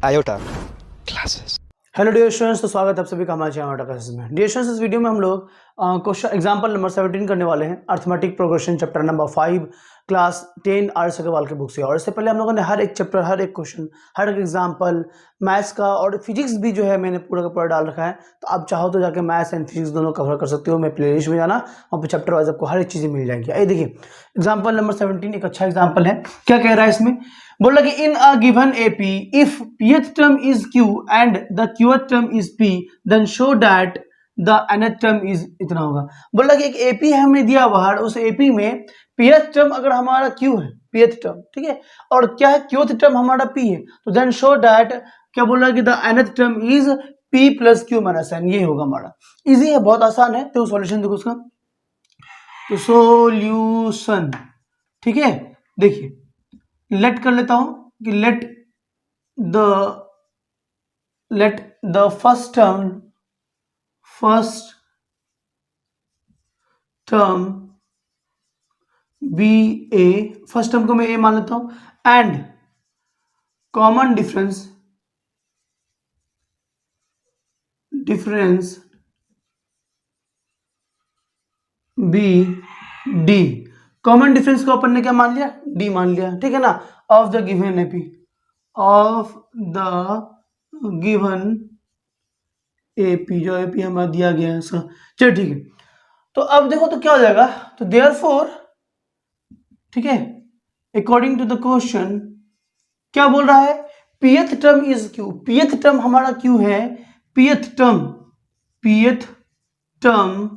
Iota classes. Hello dear students, तो स्वागत है आप सभी का हमारे चैनल आयोटा क्लासेस में। डियर स्टूडेंट्स, इस वीडियो में हम लोग क्वेश्चन एग्जांपल नंबर 17 करने वाले हैं, arithmetic progression chapter number 5 class 10 R Agarwal के बुक से। और इससे पहले हम लोगों ने हर एक चैप्टर, हर एक क्वेश्चन, हर एक एग्जांपल, मैथ्स का और फिजिक्स भी जो है मैंने पूरा का पूरा डाल रखा है। तो आप चाहो तो जाके मैथ्स एंड फिजिक्स दोनों कवर कर सकते हो। मैं प्ले लिस्ट में जाना, वहाँ पर चैप्टर वाइज आपको हर एक चीज़ें मिल जाएंगी। आइए देखिए, एग्जाम्पल नंबर 17 एक अच्छा एग्जाम्पल है। क्या कह रहा है इसमें? बोला कि in a given AP if pth term is q and the qth term is p then show that the nth term is इतना होगा। बोला कि एक AP हमें दिया हुआ है, उस AP में pth टर्म अगर हमारा q है, pth टर्म, ठीक है, और क्या है qth टर्म हमारा p है, तो then show that क्या बोला कि the nth term is p plus q minus n, ये होगा हमारा। इजी है, बहुत आसान है। तो सॉल्यूशन देखो उसका, तो सॉल्यूशन, ठीक है, देखिए लेट कर लेता हूं कि let the first term be a, first term को मैं ए मान लेता हूं, and common difference be d. Common difference को अपन ने क्या मान लिया? डी मान लिया, ठीक है ना। Of the given AP, of the given AP, जो एपी हमारा दिया गया है इसका। चलो ठीक है, तो अब देखो तो क्या हो जाएगा, तो देयरफॉर, ठीक है, अकॉर्डिंग टू द क्वेश्चन क्या बोल रहा है? pth term is q, pth term हमारा q है, pth term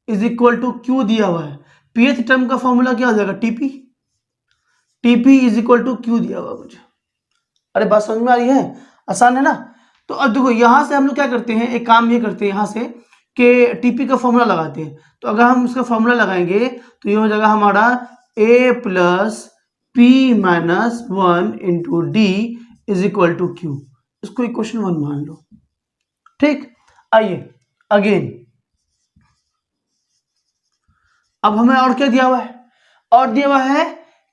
is equal to q दिया हुआ है। pth टर्म का फॉर्मूला क्या हो जाएगा? TP is equal to q दिया हुआ मुझे। अरे बात समझ में आ रही है? आसान है ना। तो अब देखो यहां से हम लोग क्या करते हैं, एक काम ये करते हैं यहां से कि टीपी का फॉर्मूला लगाते हैं। तो अगर हम उसका फॉर्मूला लगाएंगे तो ये हो जाएगा हमारा a plus p minus 1 into d is equal to q. इसको इक्वेशन 1 मान लो, ठीक। आइए अगेन, अब हमें और क्या दिया हुआ है? और दिया हुआ है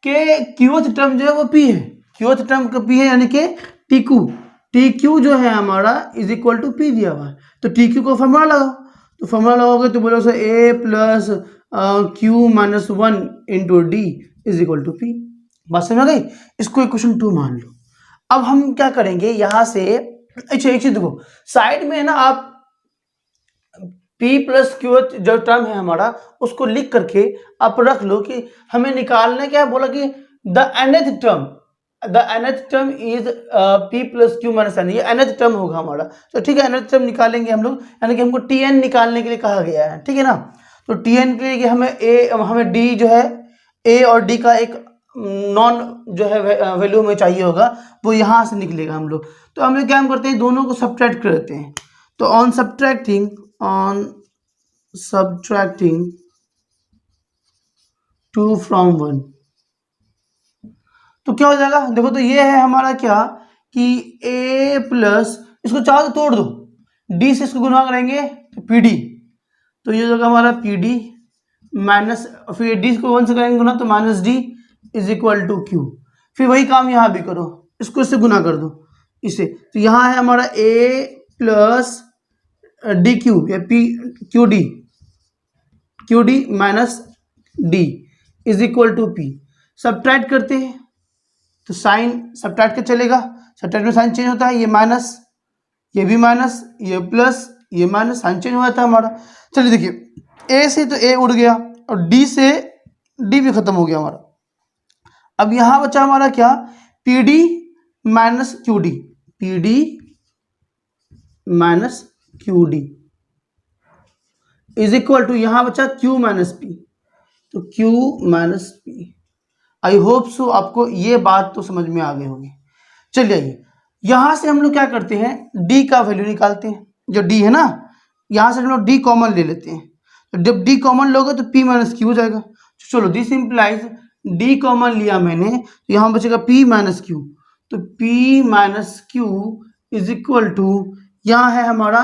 कि क्यूथ टर्म जो है वो p है, क्यूथ टर्म का p है, यानी कि टीक्यू जो है हमारा इज इक्वल टू p दिया हुआ है। तो टीक्यू को फॉर्मूला लगाओ, तो फॉर्मूला लगाओगे तो बोलो a plus q minus 1 into d is equal to p। बात समझ आ गई? इसको इक्वेशन 2 मान लो। अब हम क्या करेंगे यहां से, अच्छा एक चीज देखो, साइड में ना आप p प्लस क्यू जो टर्म है हमारा उसको लिख करके आप रख लो कि हमें निकालना क्या है। बोला कि the nth term is p plus q minus n, ये nth टर्म होगा हमारा। तो ठीक है, nth टर्म निकालेंगे हम लोग, यानी कि हमको tn निकालने के लिए कहा गया है, ठीक है ना। तो tn के लिए हमें d जो है, a और d का एक नॉन जो है वैल्यू में चाहिए होगा, वो यहां से निकलेगा हम लोग। तो हम लोग क्या करते हैं, दोनों को सब्ट्रैक्ट कर देते हैं। तो ऑन सब्ट्रैक्टिंग 2 फ्रॉम 1, तो क्या हो जाएगा? देखो तो ये है हमारा क्या कि a प्लस, इसको चाहो तो तोड़ दो, d से इसको गुना करेंगे तो pd, तो ये होगा हमारा pd माइनस, फिर d को 1 से करेंगे गुना तो minus d is equal to q। फिर वही काम यहाँ भी करो, इसको इससे गुना कर दो इसे, तो यहाँ है हमारा a प्लस डी क्यू या p q d minus d is equal to p. Subtract करते हैं तो साइन सब्ट्रैक्ट के चलेगा, सब्ट्रैक्ट में साइन चेंज होता है, ये माइनस, ये भी माइनस, ये प्लस, ये माइनस, साइन चेंज हो जाता है हमारा। चलिए देखिए, ए से तो ए उड़ गया और डी से डी भी खत्म हो गया हमारा। अब यहां बचा हमारा क्या? P d minus q d, p d minus q d is equal to, यहां बचा q माइनस पी, तो q minus p. I hope so आपको ये बात तो समझ में आ गई होगी। चलिए यहां से हम लोग क्या करते हैं, d का वैल्यू निकालते हैं, जो d है ना, यहां से हम लोग d कॉमन ले लेते हैं। तो जब d कॉमन लोगे तो p माइनस क्यू हो जाएगा। चलो दिस इंप्लाइज d कॉमन लिया मैंने, तो यहां बचेगा p माइनस क्यू, तो p minus q is equal to, यहां है हमारा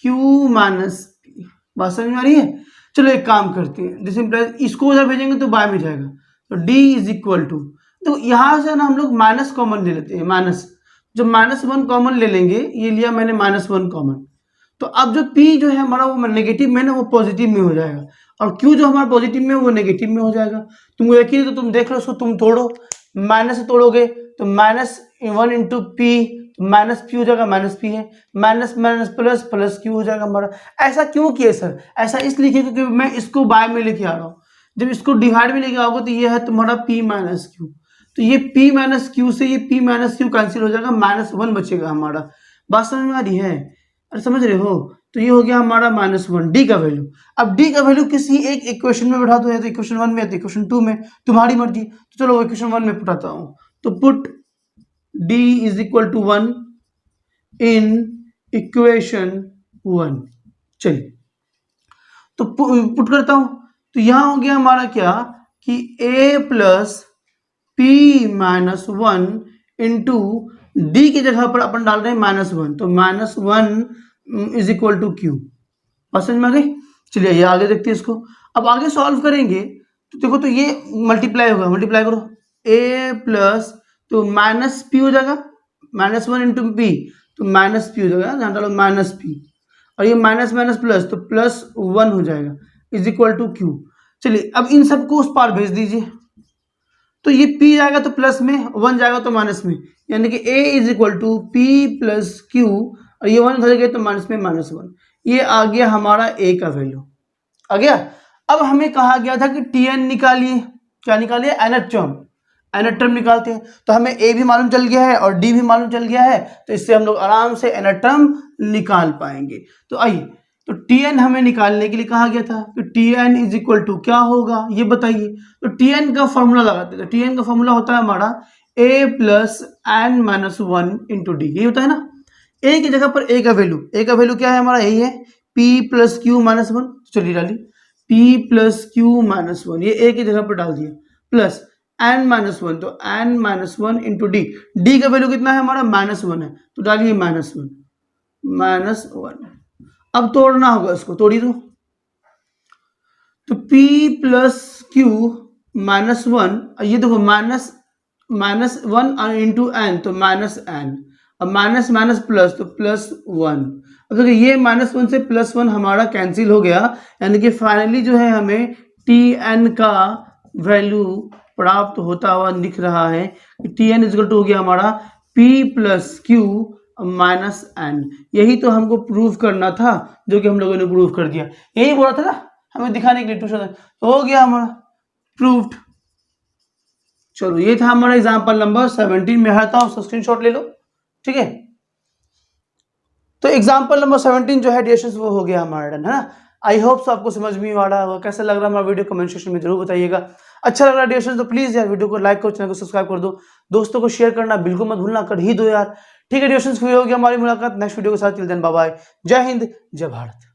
q माइनस p। बात समझ में आ रही है? चलो एक काम करते हैं, दिस इंप्लाइज, इसको उधर भेजेंगे तो बाय में जाएगा, तो d इज इक्वल टू, तो यहाँ से ना हम लोग माइनस कॉमन ले लेते हैं, माइनस, जब -1 कॉमन ले लेंगे, ये लिया मैंने -1 कॉमन, तो अब जो p जो है हमारा वो नेगेटिव में ना वो पॉजिटिव में हो जाएगा, और q जो हमारा पॉजिटिव में वो नेगेटिव में हो जाएगा। तुमको यकीन है तो तुम देख लो उसको, तुम तोड़ो, माइनस से तोड़ोगे तो -1 इंटू पी, माइनस पी हो जाएगा, माइनस पी है, minus minus plus plus Q हो जाएगा हमारा। ऐसा क्यों किया सर? ऐसा इसलिए किया क्योंकि मैं इसको बाय में लेके आ रहा हूँ, जब इसको डिवाइड में लेके आओगे तो ये है तुम्हारा p माइनस क्यू, तो ये p माइनस क्यू से ये p माइनस क्यू कैंसिल हो जाएगा, -1 बचेगा हमारा। बात समझ में आ रही है? अरे समझ रहे हो? तो ये हो गया हमारा -1 डी का वैल्यू। अब डी का वैल्यू किसी एक इक्वेशन में बैठा दो, या तो इक्वेशन 1 में या तो इक्वेशन 2 में, तुम्हारी मर्जी। तो चलो इक्वेशन 1 में पुटाता हूँ, तो put d is equal to 1 in equation 1। चलिए तो पुट करता हूं, तो यहां हो गया हमारा क्या कि a plus p minus 1 into D की जगह पर अपन डाल रहे हैं -1, तो -1 इज इक्वल टू क्यू। बात समझ में आ गई? चलिए ये आगे देखते हैं इसको। अब आगे सॉल्व करेंगे तो देखो, तो ये मल्टीप्लाई होगा, मल्टीप्लाई करो, a प्लस तो माइनस पी हो जाएगा, -1 इंटू पी तो माइनस पी हो जाएगा, यहाँ डालो माइनस पी, और ये माइनस माइनस प्लस तो +1 हो जाएगा, इज इक्वल टू क्यू। चलिए अब इन सबको उस पार भेज दीजिए, तो ये p जाएगा तो प्लस में, 1 जाएगा तो माइनस में, यानी कि a is equal to p plus q, और ये 1 उधर गया तो माइनस में -1। ये आ गया हमारा a का वैल्यू, आ गया। अब हमें कहा गया था कि tn निकालिए, क्या निकालिए? nth टर्म, nth टर्म निकालते हैं, तो हमें a भी मालूम चल गया है और d भी मालूम चल गया है, तो इससे हम लोग आराम से nth टर्म निकाल पाएंगे। तो आइए, तो tn हमें निकालने के लिए कहा गया था, तो tn इज इक्वल टू क्या होगा ये बताइए। तो tn का फॉर्मूला लगाते हैं, तो tn का फॉर्मूला होता है हमारा a plus n minus 1 into D, यही होता है ना। a की जगह पर a का वैल्यू क्या है हमारा? यही है p प्लस क्यू माइनस 1, चलिए डालिए p प्लस क्यू माइनस 1, ये a की जगह पर डाल दिया, प्लस n माइनस 1, तो n minus 1 into D, D का वैल्यू कितना है हमारा? -1 है, तो डालिए -1। अब तोड़ना होगा इसको, तोड़ी दो, तो p प्लस क्यू माइनस 1, ये देखो -1 इंटू n तो -n, अब माइनस माइनस प्लस तो +1। अब देखिए ये -1 से +1 हमारा कैंसिल हो गया, यानी कि फाइनली जो है हमें tn का वैल्यू प्राप्त होता हुआ दिख रहा है कि tn इक्वल टू हो गया हमारा p plus q minus n। यही तो हमको प्रूव करना था, जो कि हम लोगों ने प्रूव कर दिया। यही बोला था ना हमें दिखाने के लिए ट्यूशन, तो हो गया हमारा प्रूव्ड। चलो ये था हमारा एग्जांपल नंबर 17 में हटा हूं, उसका स्क्रीनशॉट ले लो, ठीक है। तो एग्जांपल नंबर 17 जो है डियर्स वो हो गया हमारा डन, है ना। आई होप सो आपको समझ में आ रहा होगा। कैसा लग रहा है हमारा वीडियो कमेंट सेक्शन में जरूर बताइएगा। अच्छा लग रहा है डियर्स तो प्लीज यार वीडियो को लाइक करो, चैनल को सब्सक्राइब कर दो, दोस्तों को शेयर करना बिल्कुल मत भूलना, कर ही दो यार, ठीक है डियर्स। फिर होगी हमारी मुलाकात नेक्स्ट वीडियो के साथ, टिल देन बाय बाय, जय हिंद जय भारत।